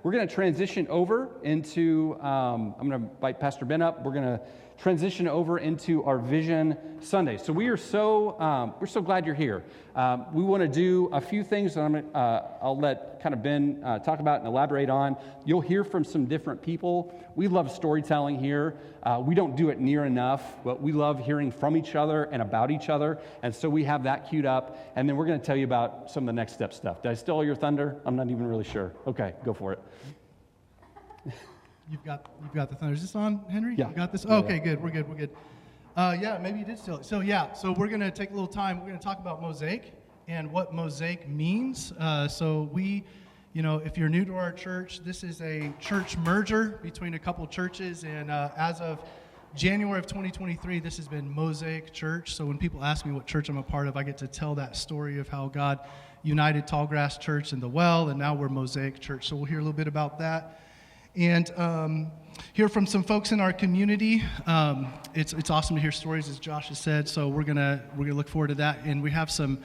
we're going to transition over into, I'm going to invite Pastor Ben up. We're going to transition over into our Vision Sunday. So we're so glad you're here. We want to do a few things that I'll let kind of Ben talk about and elaborate on. You'll hear from some different people. We love storytelling here. We don't do it near enough, but we love hearing from each other and about each other. And so we have that queued up. And then we're going to tell you about some of the next step stuff. Did I steal your thunder? I'm not even really sure. Okay, go for it. You've got the thunder. Is this on, Henry? Yeah. You got this? Oh, okay, good. We're good. Yeah, maybe you did steal it. So we're going to take a little time. We're going to talk about Mosaic and what Mosaic means. So we, if you're new to our church, this is a church merger between a couple churches. And as of January of 2023, this has been Mosaic Church. So when people ask me what church I'm a part of, I get to tell that story of how God united Tallgrass Church and The Well, and now we're Mosaic Church. So we'll hear a little bit about that. And hear from some folks in our community. It's awesome to hear stories, as Josh has said. So we're gonna look forward to that. And we have some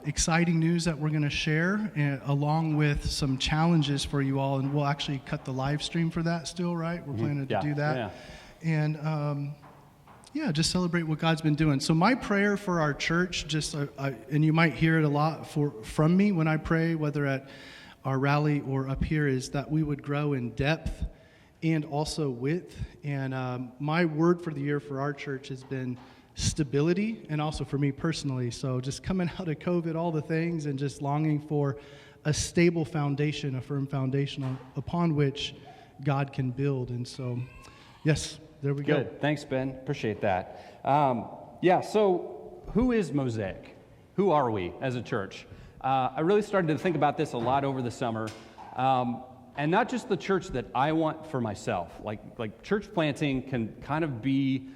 exciting news that we're gonna share, along with some challenges for you all. And we'll actually cut the live stream for that still, right? We're planning to do that. Yeah. And just celebrate what God's been doing. So my prayer for our church, and you might hear it a lot from me when I pray, whether at our rally or up here, is that we would grow in depth and also width. And my word for the year for our church has been stability, and also for me personally. So just coming out of COVID, all the things, and just longing for a stable foundation, a firm foundation upon which God can build. And so, yes, there we go. Good. Thanks, Ben. Appreciate that. So who is Mosaic? Who are we as a church? I really started to think about this a lot over the summer, and not just the church that I want for myself. Like church planting can kind of be,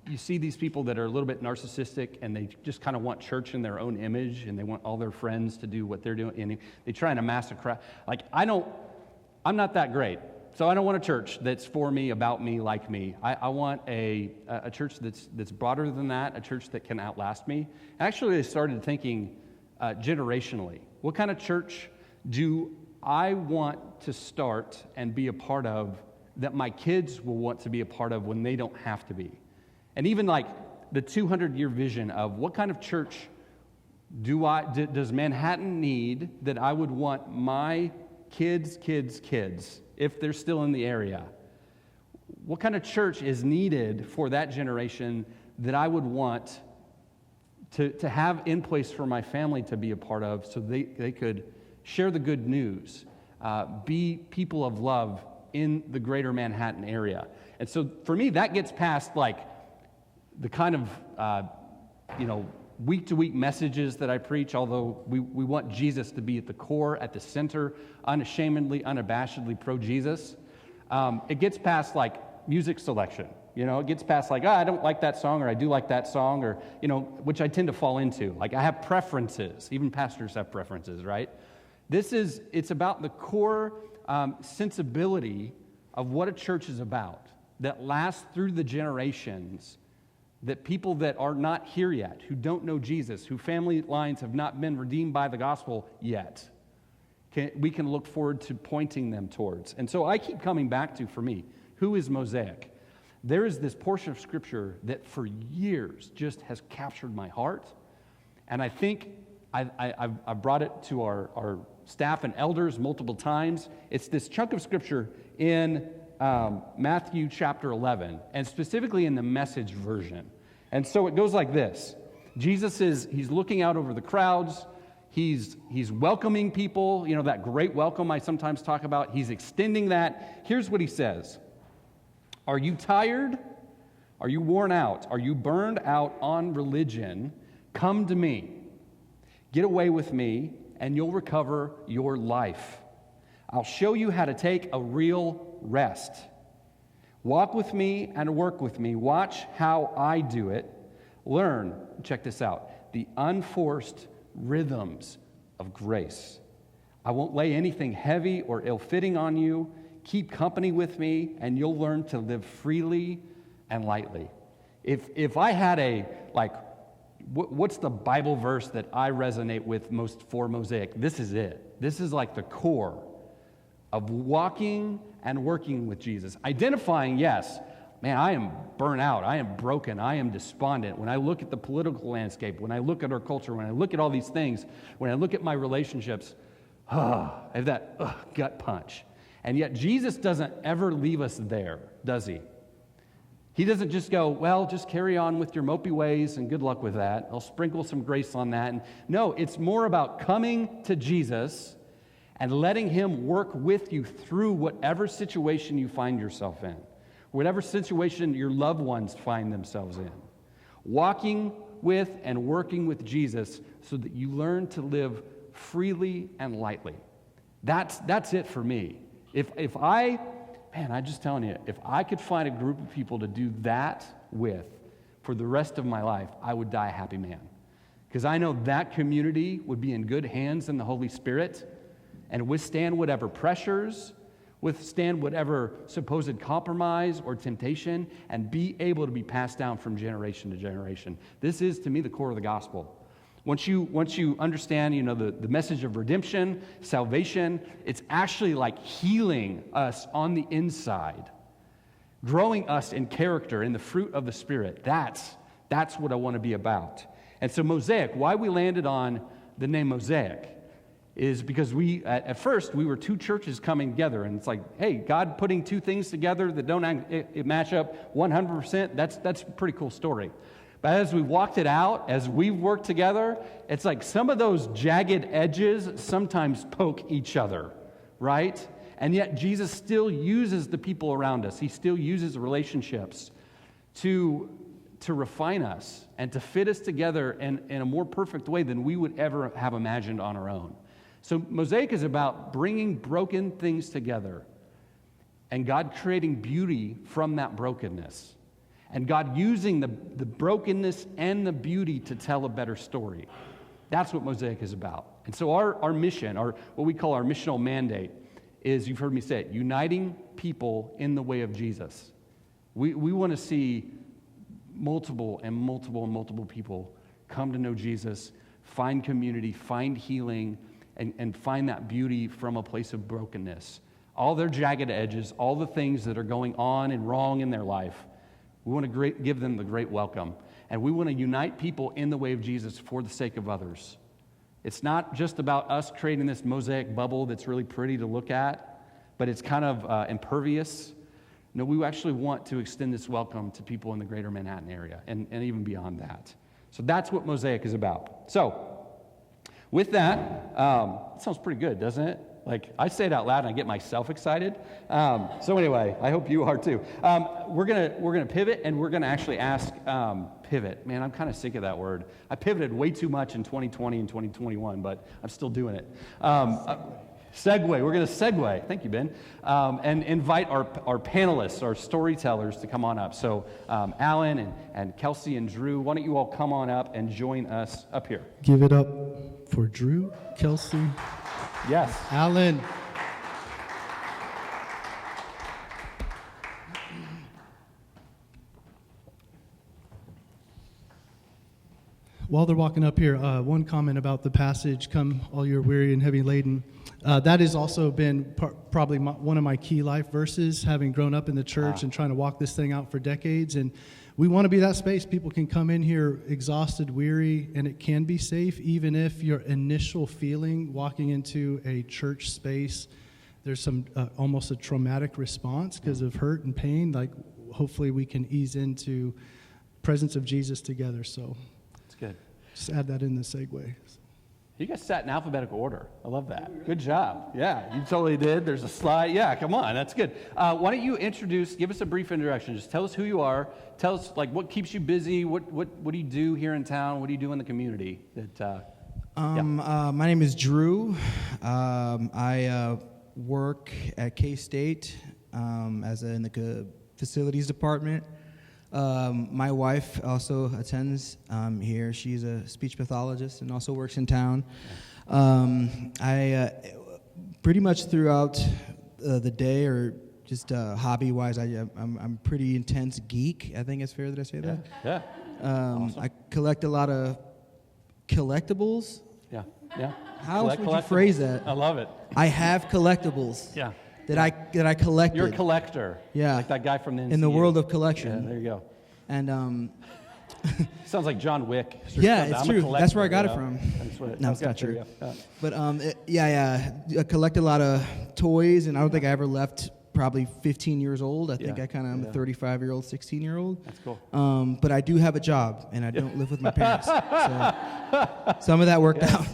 you see these people that are a little bit narcissistic, and they just kind of want church in their own image, and they want all their friends to do what they're doing, and they try and amass a crowd. I'm not that great. So I don't want a church that's for me, about me, like me. I want a church that's broader than that, a church that can outlast me. Actually, I started thinking generationally. What kind of church do I want to start and be a part of that my kids will want to be a part of when they don't have to be? And even like the 200-year vision of what kind of church does Manhattan need that I would want my kids, if they're still in the area? What kind of church is needed for that generation that I would want to have in place for my family to be a part of, so they could share the good news, be people of love in the greater Manhattan area? And so for me, that gets past like the kind of week-to-week messages that I preach, although we want Jesus to be at the core, at the center, unashamedly, unabashedly pro-Jesus. It gets past like music selection. It gets past like, I don't like that song, or I do like that song, or, which I tend to fall into. Like, I have preferences. Even pastors have preferences, right? It's about the core sensibility of what a church is about, that lasts through the generations, that people that are not here yet, who don't know Jesus, who family lines have not been redeemed by the gospel yet, we can look forward to pointing them towards. And so I keep coming back to, for me, who is Mosaic? There is this portion of Scripture that for years just has captured my heart, and I think I've brought it to our staff and elders multiple times. It's this chunk of Scripture in Matthew chapter 11, and specifically in the Message version. And so it goes like this. Jesus he's looking out over the crowds. He's welcoming people, that great welcome I sometimes talk about. He's extending that. Here's what he says. Are you tired? Are you worn out? Are you burned out on religion? Come to me. Get away with me, and you'll recover your life. I'll show you how to take a real rest. Walk with me and work with me. Watch how I do it. Learn, check this out, the unforced rhythms of grace. I won't lay anything heavy or ill-fitting on you. Keep company with me, and you'll learn to live freely and lightly. If I had what's the Bible verse that I resonate with most for Mosaic? This is it. This is like the core. of walking and working with Jesus. Identifying, yes, man, I am burnt out. I am broken. I am despondent. When I look at the political landscape, when I look at our culture, when I look at all these things, when I look at my relationships, I have that gut punch. And yet Jesus doesn't ever leave us there, does he? He doesn't just go, well, just carry on with your mopey ways and good luck with that. I'll sprinkle some grace on that. And no, it's more about coming to Jesus and letting him work with you through whatever situation you find yourself in, whatever situation your loved ones find themselves in. Walking with and working with Jesus so that you learn to live freely and lightly. That's it for me. I'm just telling you, if I could find a group of people to do that with for the rest of my life, I would die a happy man. Because I know that community would be in good hands in the Holy Spirit and withstand whatever pressures, withstand whatever supposed compromise or temptation, and be able to be passed down from generation to generation. This is, to me, the core of the gospel. Once you understand, the message of redemption, salvation, it's actually like healing us on the inside, growing us in character, in the fruit of the Spirit. That's what I want to be about. And so Mosaic, why we landed on the name Mosaic is because at first we were two churches coming together, and it's like, hey, God putting two things together that don't match up 100%, that's a pretty cool story. But as we walked it out, as we've worked together, it's like some of those jagged edges sometimes poke each other, right? And yet Jesus still uses the people around us. He still uses relationships to refine us and to fit us together in a more perfect way than we would ever have imagined on our own. So Mosaic is about bringing broken things together and God creating beauty from that brokenness. And God using the brokenness and the beauty to tell a better story. That's what Mosaic is about. And so our mission, what we call our missional mandate, is, you've heard me say it, uniting people in the way of Jesus. We want to see multiple people come to know Jesus, find community, find healing, and find that beauty from a place of brokenness. All their jagged edges, all the things that are going on and wrong in their life, we want to give them the great welcome. And we want to unite people in the way of Jesus for the sake of others. It's not just about us creating this mosaic bubble that's really pretty to look at, but it's kind of impervious. No, we actually want to extend this welcome to people in the greater Manhattan area and even beyond that. So that's what Mosaic is about. So with that, it sounds pretty good, doesn't it? Like, I say it out loud and I get myself excited. So anyway, I hope you are too. We're gonna pivot, and we're gonna actually ask pivot. Man, I'm kind of sick of that word. I pivoted way too much in 2020 and 2021, but I'm still doing it. Segue. We're gonna segue. Thank you, Ben. And invite our panelists, our storytellers, to come on up. So Alan and Kelsey and Drew, why don't you all come on up and join us up here? Give it up for Drew, Kelsey. Yes. Alan. While they're walking up here, one comment about the passage, "Come all you're weary and heavy laden." That has also been probably one of my key life verses, having grown up in the church and trying to walk this thing out for decades. And we want to be that space. People can come in here exhausted, weary, and it can be safe, even if your initial feeling walking into a church space, there's some almost a traumatic response because of hurt and pain. Like, hopefully we can ease into presence of Jesus together. So that's good. Just add that in the segue. You guys sat in alphabetical order. I love that. Good job. Yeah, you totally did. There's a slide. Yeah, come on. That's good. Why don't you give us a brief introduction. Just tell us who you are. Tell us, like, what keeps you busy. What do you do here in town? What do you do in the community? My name is Drew. I work at K-State in the facilities department. My wife also attends here. She's a speech pathologist and also works in town. I pretty much throughout the day, or just hobby-wise, I'm pretty intense geek. I think it's fair that I say that. Yeah. Awesome. I collect a lot of collectibles. Yeah, yeah. How else would you Collectibles. phrase that? I love it. I have collectibles Yeah. that I collected. You're a collector. Yeah. Like that guy from the NCU. In the world of collection. Yeah, there you go. And Sounds like John Wick. yeah, it's I'm a true. collector, That's where I got you it know? from. That's what, No, it's okay, not there true. you go. Yeah. But I collect a lot of toys, and I don't think I ever left probably 15 years old. I think Yeah. I kind of am a 35-year-old, 16-year-old. That's cool. But I do have a job, and I don't live with my parents. So some of that worked out.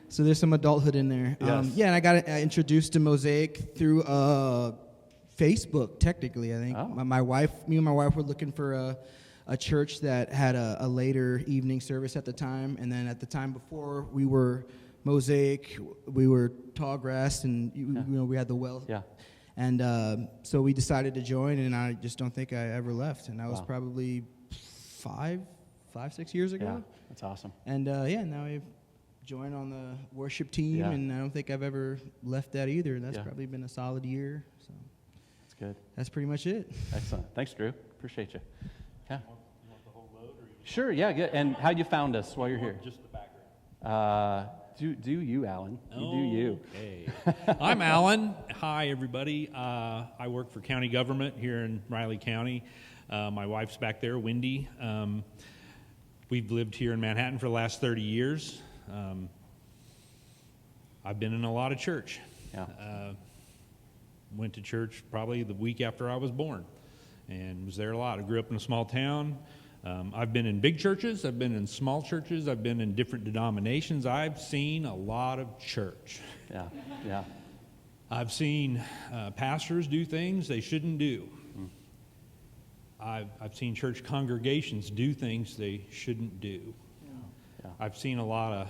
So there's some adulthood in there. Yes. Yeah, and I got introduced to Mosaic through Facebook, technically, I think. Oh. Me and my wife were looking for a church that had a later evening service at the time. And then at the time before, we were Mosaic, we were Tallgrass, and we had the well. Yeah. And so we decided to join, and I just don't think I ever left. And that was probably 6 years ago. Yeah. That's awesome. And now I've joined on the worship team, and I don't think I've ever left that either. That's probably been a solid year. So That's good. that's pretty much it. Excellent. Thanks, Drew. Appreciate you. Yeah. You want the whole load? Or sure, yeah, good. And how you found us while you're here? Just the background. Do you, Alan? You do you. Okay. I'm Alan. Hi, everybody. I work for county government here in Riley County. My wife's back there, Wendy. We've lived here in Manhattan for the last 30 years. I've been in a lot of church. Yeah. Went to church probably the week after I was born and was there a lot. I grew up in a small town. I've been in big churches. I've been in small churches. I've been in different denominations. I've seen a lot of church. Yeah. Yeah. I've seen pastors do things they shouldn't do. I've seen church congregations do things they shouldn't do. Yeah. I've seen a lot of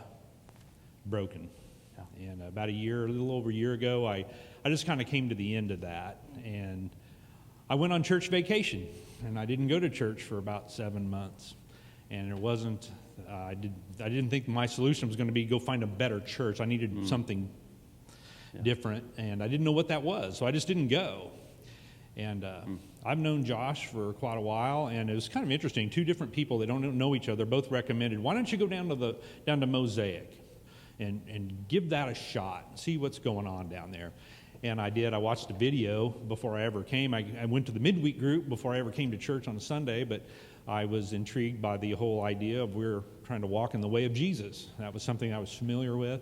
broken. Yeah. And about a little over a year ago, I just kind of came to the end of that. And I went on church vacation, and I didn't go to church for about 7 months. And it wasn't, I didn't think my solution was going to be go find a better church. I needed something different, and I didn't know what that was, so I just didn't go. And I've known Josh for quite a while, and it was kind of interesting. Two different people that don't know each other both recommended, why don't you go down to Mosaic and give that a shot and see what's going on down there. And I did. I watched a video before I ever came. I went to the midweek group before I ever came to church on a Sunday, but I was intrigued by the whole idea of we're trying to walk in the way of Jesus. That was something I was familiar with,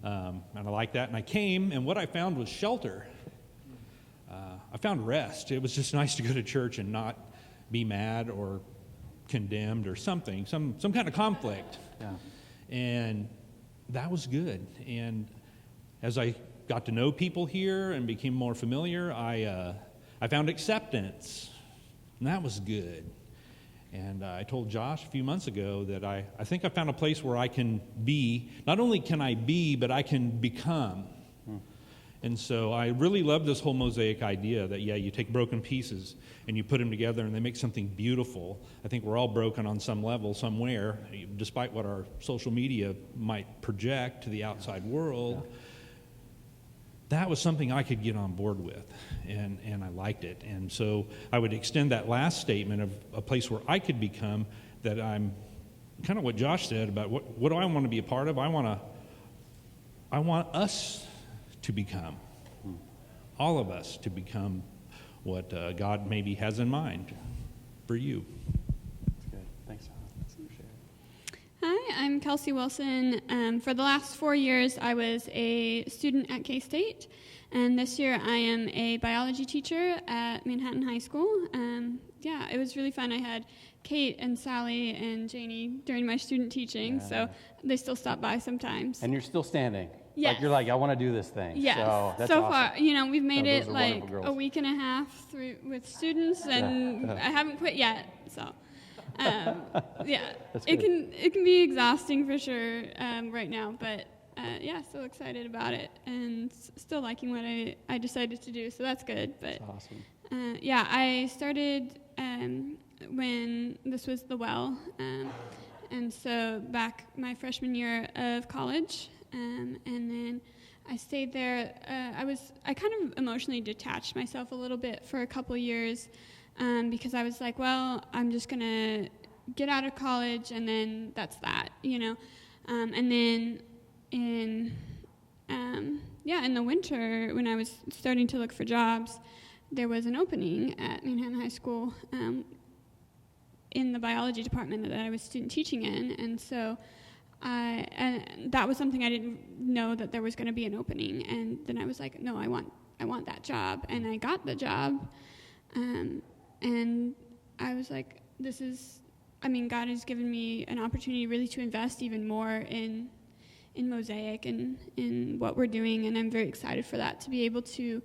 and I liked that. And I came, and what I found was shelter. I found rest. It was just nice to go to church and not be mad or condemned or something, some kind of conflict. Yeah. And that was good. And as I got to know people here and became more familiar, I found acceptance, and that was good. And I told Josh a few months ago that I think I found a place where I can be, not only can I be, but I can become. And so I really love this whole Mosaic idea that, you take broken pieces and you put them together and they make something beautiful. I think we're all broken on some level, somewhere, despite what our social media might project to the outside world. Yeah. That was something I could get on board with, and I liked it. And so I would extend that last statement of a place where I could become, that I'm kind of what Josh said about what do I want to be a part of? I want us to become, all of us to become what God maybe has in mind for you. That's good. Thanks, Alan. Hi, I'm Kelsey Wilson. For the last 4 years, I was a student at K-State, and this year I am a biology teacher at Manhattan High School. It was really fun. I had Kate and Sally and Janie during my student teaching, so they still stop by sometimes. And you're still standing. Yes. Like you're like, I want to do this thing. Yes. So, that's so awesome. far, we've made it those are like wonderful girls. a week and a half through with students, and I haven't quit yet. So, That's it good. can be exhausting for sure right now, but still excited about it and still liking what I decided to do. So that's good. But That's awesome. I started when this was the well, and so back my freshman year of college. And then I stayed there. I kind of emotionally detached myself a little bit for a couple years because I was like, well, I'm just going to get out of college and then that's that, And then in the winter, when I was starting to look for jobs, there was an opening at Manhattan High School in the biology department that I was student teaching in, and so and that was something I didn't know, that there was going to be an opening. And then I was like, no, I want that job, and I got the job, and I was like, God has given me an opportunity really to invest even more in Mosaic and in what we're doing, and I'm very excited for that, to be able to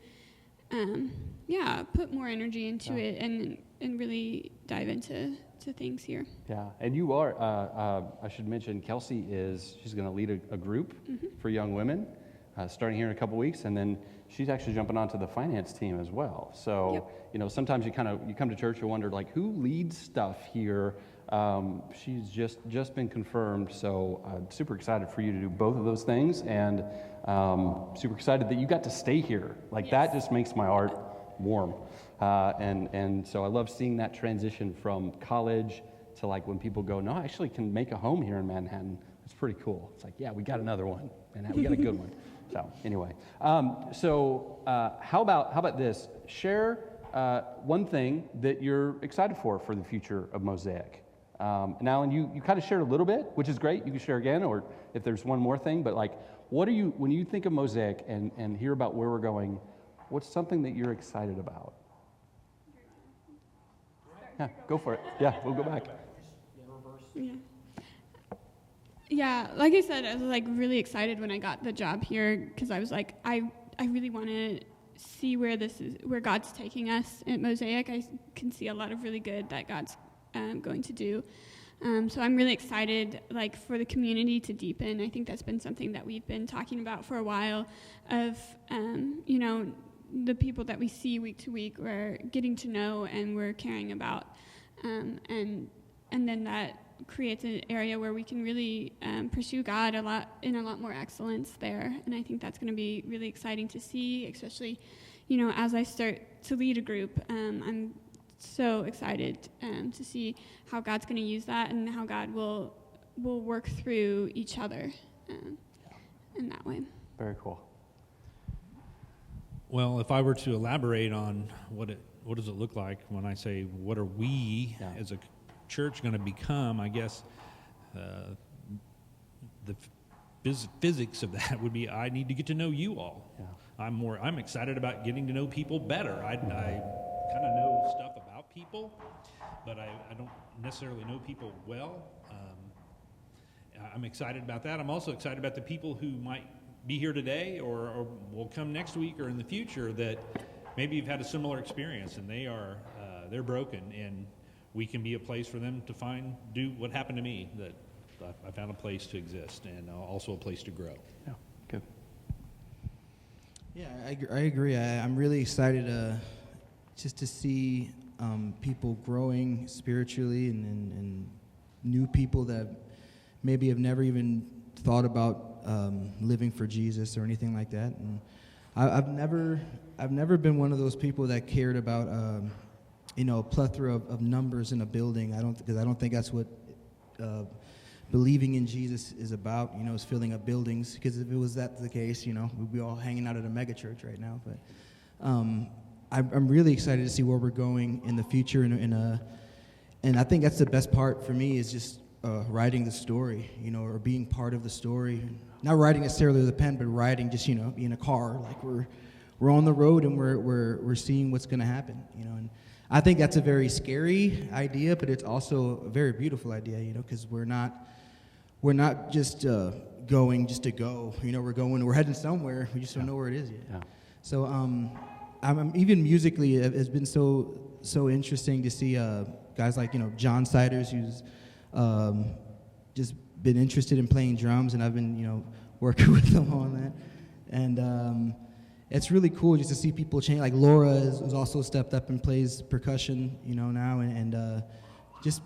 put more energy into it and really dive into things here. Yeah, and you are, I should mention, Kelsey she's going to lead a group for young women starting here in a couple weeks, and then she's actually jumping onto the finance team as well. So, sometimes you come to church and wonder, like, who leads stuff here? She's just been confirmed, so super excited for you to do both of those things, and super excited that you got to stay here. That just makes my heart warm. And so I love seeing that transition from college to when people go, no, I actually can make a home here in Manhattan. It's pretty cool. It's yeah, we got another one, and we got a good one. So anyway, how about this? Share one thing that you're excited for the future of Mosaic. And Alan, you kind of shared a little bit, which is great. You can share again, or if there's one more thing. But what are you, when you think of Mosaic and hear about where we're going, what's something that you're excited about? Yeah, go for it. Yeah, we'll go back. Yeah, like I said, I was really excited when I got the job here, because I was I really want to see where God's taking us at Mosaic. I can see a lot of really good that God's going to do. So I'm really excited, for the community to deepen. I think that's been something that we've been talking about for a while, of the people that we see week to week, we're getting to know and we're caring about, and then that creates an area where we can really pursue God a lot more excellence there. And I think that's going to be really exciting to see, especially, as I start to lead a group. I'm so excited to see how God's going to use that, and how God will work through each other in that way. Very cool. Well, if I were to elaborate on what does it look like when I say what are we as a church going to become, I guess the physics of that would be, I need to get to know you all. Yeah. I'm excited about getting to know people better. I kind of know stuff about people, but I don't necessarily know people well. I'm excited about that. I'm also excited about the people who might be here today or will come next week or in the future that maybe you've had a similar experience, and they're broken, and we can be a place for them to do what happened to me, that I found a place to exist, and also a place to grow. Yeah, good. Yeah, I agree. I'm really excited just to see people growing spiritually, and new people that maybe have never even thought about living for Jesus or anything like that. And I've never been one of those people that cared about a plethora of numbers in a building. Because I don't think that's what believing in Jesus is about. Is filling up buildings. Because if it was that the case, we'd be all hanging out at a mega church right now. But I'm really excited to see where we're going in the future, and I think that's the best part for me, is just writing the story, or being part of the story. Not writing necessarily with a pen, but writing just, in a car, we're on the road and we're seeing what's going to happen, And I think that's a very scary idea, but it's also a very beautiful idea, because we're not just going just to go. We're heading somewhere. We just don't know where it is yet. Yeah. So I'm even musically, it's been so interesting to see guys like John Siders, who's just been interested in playing drums, and I've been working with them on that, and it's really cool just to see people change. Like Laura has also stepped up and plays percussion, now, and just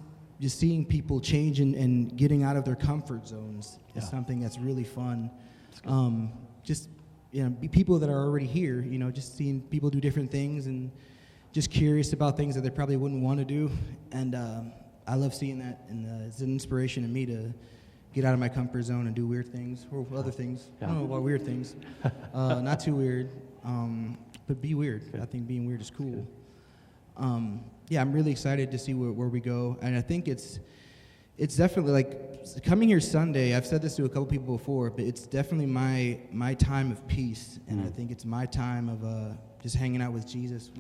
seeing people change and getting out of their comfort zones is something that's really fun. Just people that are already here, just seeing people do different things and just curious about things that they probably wouldn't want to do, and I love seeing that, and it's an inspiration to me get out of my comfort zone and do weird things or other things. Yeah. I don't know about weird things. Not too weird, but be weird. I think being weird is cool. Yeah, I'm really excited to see where we go, and I think it's definitely like coming here Sunday. I've said this to a couple people before, but it's definitely my time of peace, and I think it's my time of just hanging out with Jesus,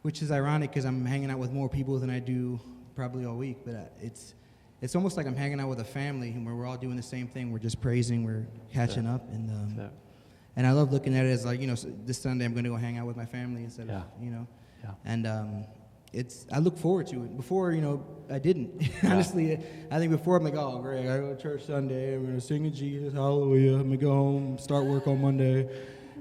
which is ironic because I'm hanging out with more people than I do probably all week. But it's almost like I'm hanging out with a family, and we're all doing the same thing. We're just praising, we're catching up, and I love looking at it as like, you know, this Sunday I'm going to go hang out with my family instead of, you know, and I look forward to it. Before, you know, I didn't. Honestly, I think before I'm like, oh, great, I go to church Sunday, I'm going to sing to Jesus, hallelujah, I'm going to go home, start work on Monday,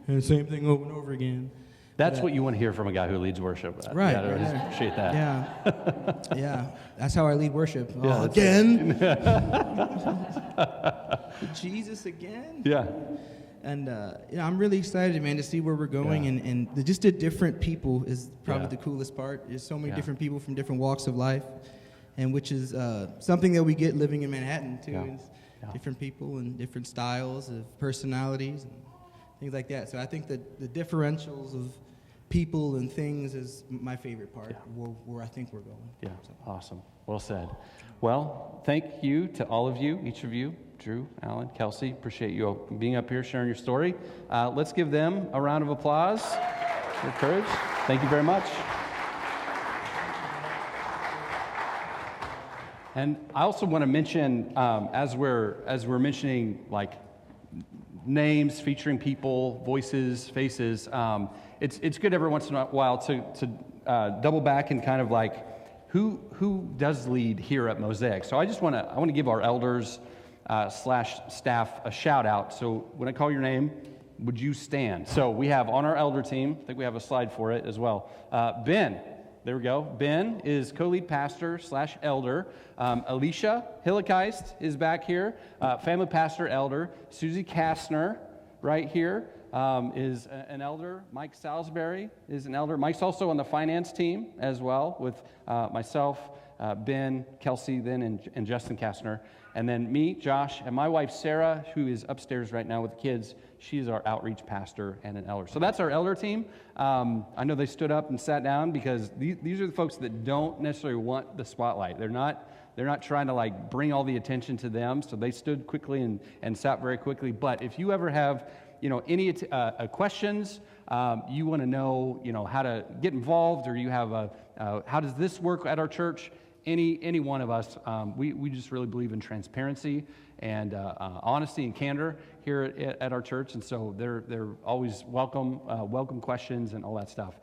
and the same thing over and over again. That's what you want to hear from a guy who leads worship. Right. I just appreciate that. Yeah. Yeah. That's how I lead worship. Yeah, Oh, again? Jesus again? Yeah. And you know, I'm really excited, man, to see where we're going, and just the different people is probably the coolest part. There's so many different people from different walks of life, and which is something that we get living in Manhattan too. Different people and different styles of personalities and things like that. So I think that the differentials of people and things is my favorite part, where I think we're going. Yeah, awesome. Well said. Well, thank you to all of you, each of you, Drew, Alan, Kelsey. Appreciate you all being up here, sharing your story. Let's give them a round of applause for courage. Thank you very much. And I also want to mention, as we're mentioning, like, names, featuring people, voices, faces, it's good every once in a while to double back and kind of like, who does lead here at Mosaic? So I want to give our elders slash staff a shout out. So when I call your name, would you stand? So we have on our elder team, I think we have a slide for it as well. Ben, there we go. Ben is co-lead pastor slash elder. Alicia Hillikeist is back here, family pastor elder. Susie Kastner right here is an elder. Mike Salisbury is an elder. Mike's also on the finance team as well with myself, Ben, Kelsey, then, and Justin Kastner. And then me, Josh, and my wife, Sarah, who is upstairs right now with the kids. She's our outreach pastor and an elder. So that's our elder team. I know they stood up and sat down because these are the folks that don't necessarily want the spotlight. They're not trying to like bring all the attention to them. So they stood quickly and sat very quickly. But if you ever have, you know, any questions, you want to know, you know, how to get involved, or you have how does this work at our church? Any one of us, we just really believe in transparency and honesty and candor here at our church, and so they're always welcome questions and all that stuff.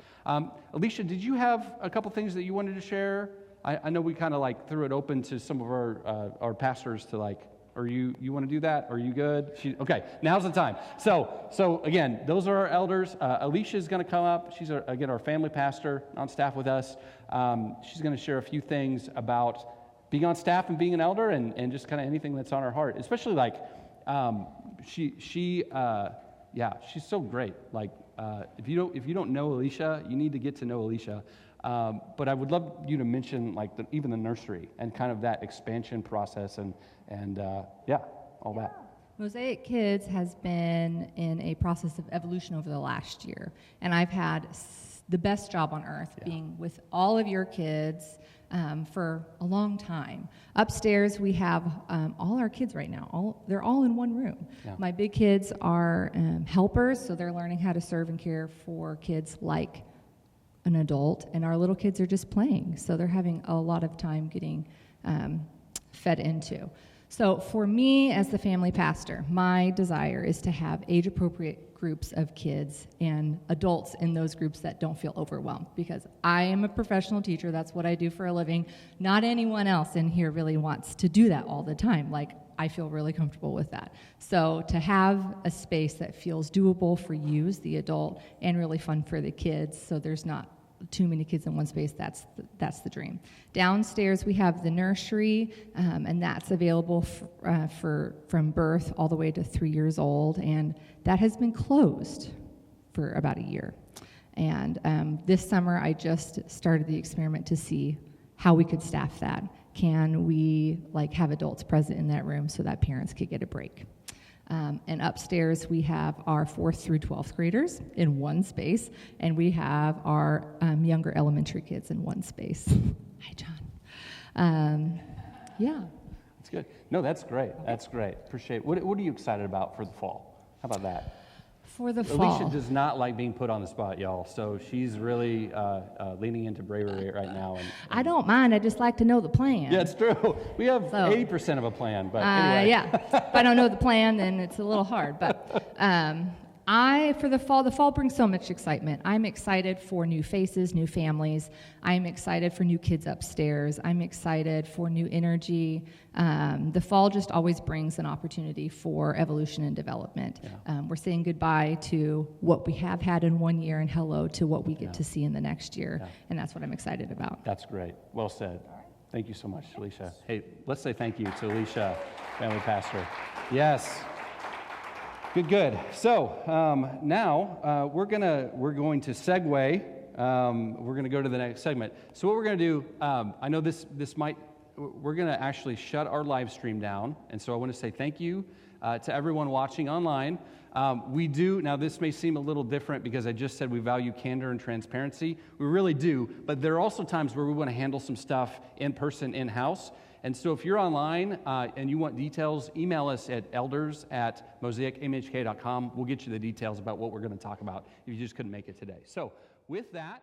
Alicia, did you have a couple things that you wanted to share? I know we kind of like threw it open to some of our pastors to like, or you want to do that? Are you good? Okay, now's the time. So again, those are our elders. Alicia is going to come up. She's again our family pastor on staff with us. She's going to share a few things about being on staff and being an elder, and just kind of anything that's on her heart. Especially like she's so great. Like if you don't know Alicia, you need to get to know Alicia. But I would love you to mention like even the nursery and kind of that expansion process and all that. Mosaic Kids has been in a process of evolution over the last year, and I've had the best job on earth being with all of your kids for a long time. Upstairs we have all our kids right now. They're all in one room. Yeah. My big kids are helpers, so they're learning how to serve and care for kids like an adult, and our little kids are just playing, so they're having a lot of time getting fed into. So for me as the family pastor, my desire is to have age-appropriate groups of kids and adults in those groups that don't feel overwhelmed, because I am a professional teacher. That's what I do for a living. Not anyone else in here really wants to do that all the time. Like, I feel really comfortable with that. So to have a space that feels doable for you as the adult and really fun for the kids, so there's not too many kids in one space, that's the dream. Downstairs we have the nursery, and that's available from birth all the way to 3 years old, and that has been closed for about a year. And this summer I just started the experiment to see how we could staff that. can we have adults present in that room so that parents could get a break? And upstairs, we have our 4th through 12th graders in one space, and we have our younger elementary kids in one space. Hi, John. Yeah. That's good. No, that's great. That's great. Appreciate it. What are you excited about for the fall? How about that? For the fall. Alicia does not like being put on the spot, y'all. So she's really leaning into bravery right now. And I don't mind. I just like to know the plan. yeah, it's true. We have 80% of a plan, but anyway. Yeah. If I don't know the plan, then it's a little hard. But for the fall brings so much excitement. I'm excited for new faces, new families. I'm excited for new kids upstairs. I'm excited for new energy. The fall just always brings an opportunity for evolution and development. Yeah. We're saying goodbye to what we have had in one year and hello to what we get to see in the next year. Yeah. And that's what I'm excited about. That's great. Well said. Thank you so much, Alicia. Hey, let's say thank you to Alicia, family pastor. Yes. Good. So now we're going to segue. We're going to go to the next segment. So what we're going to do, I know we're going to actually shut our live stream down. And so I want to say thank you to everyone watching online. Now this may seem a little different because I just said we value candor and transparency. We really do. But there are also times where we want to handle some stuff in person, in-house. And so if you're online and you want details, email us at elders@mosaicmhk.com. We'll get you the details about what we're going to talk about if you just couldn't make it today. So with that...